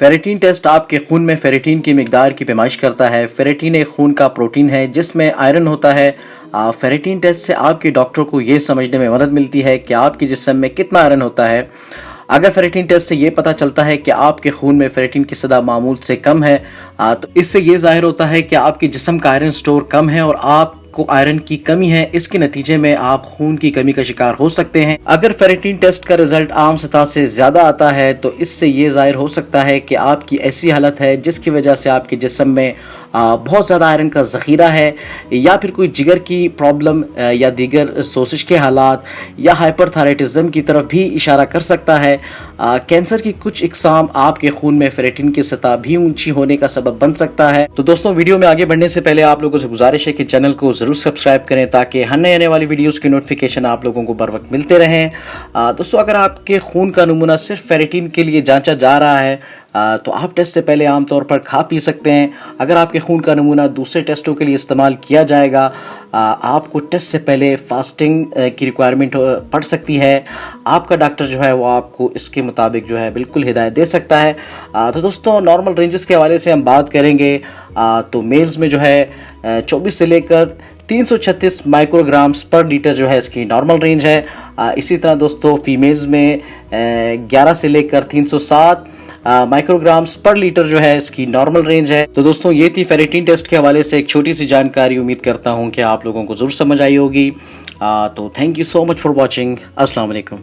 Ferritin test आपके खून में फेरेटिन की मिकदार की पैमाइश करता है। फेरेटिन एक खून का प्रोटीन है जिसमें आयरन होता है। फेरेटिन टेस्ट से आपके डॉक्टर को ये समझने में मदद मिलती है कि आपके जिस्म में कितना आयरन होता है। अगर फेरेटिन टेस्ट से ये पता चलता है कि आपके खून में फेरेटिन की सतह मामूल से कम है, तो इससे ये जाहिर होता है कि आपके जिस्म का आयरन स्टोर कम है और आपको आयरन की कमी है। इसके नतीजे में आप खून की कमी का शिकार हो सकते हैं। अगर फेरेटिन टेस्ट का रिजल्ट आम सतह से ज़्यादा आता है तो इससे ये जाहिर हो सकता है कि आपकी ऐसी हालत है जिसकी वजह से आपके जिस्म में बहुत ज़्यादा आयरन का ज़ख़ीरा है, या फिर कोई जिगर की प्रॉब्लम या दीगर सोजिश के हालात या हाइपरथायराइडिज्म की तरफ भी इशारा कर सकता है। कैंसर की कुछ इकसाम आपके खून में फेरेटिन की सतह भी ऊंची होने का सबब बन सकता है। तो दोस्तों, वीडियो में आगे बढ़ने से पहले आप लोगों से गुजारिश है कि चैनल को ज़रूर सब्सक्राइब करें ताकि हर नए आने वाली वीडियोज़ की नोटिफिकेशन आप लोगों को बर वक्त मिलते रहें। दोस्तों, अगर आपके खून का नमूना सिर्फ फेरेटिन के लिए जांचा जा रहा है तो आप टेस्ट से पहले आमतौर पर खा पी सकते हैं। अगर आपके खून का नमूना दूसरे टेस्टों के लिए इस्तेमाल किया जाएगा, आपको टेस्ट से पहले फास्टिंग की रिक्वायरमेंट पड़ सकती है। आपका डॉक्टर जो है वो आपको इसके मुताबिक जो है बिल्कुल हिदायत दे सकता है। तो दोस्तों, नॉर्मल रेंजेस के हवाले से हम बात करेंगे तो मेल्स में जो है 24 से लेकर 336 माइक्रोग्राम्स पर लीटर जो है इसकी नॉर्मल रेंज है। इसी तरह दोस्तों, फीमेल्स में 11 से लेकर 307 माइक्रोग्राम्स पर लीटर जो है इसकी नॉर्मल रेंज है। तो दोस्तों, ये थी फेरेटिन टेस्ट के हवाले से एक छोटी सी जानकारी। उम्मीद करता हूँ कि आप लोगों को जरूर समझ आई होगी। तो thank you so much for watching. अस्सलाम वालेकुम।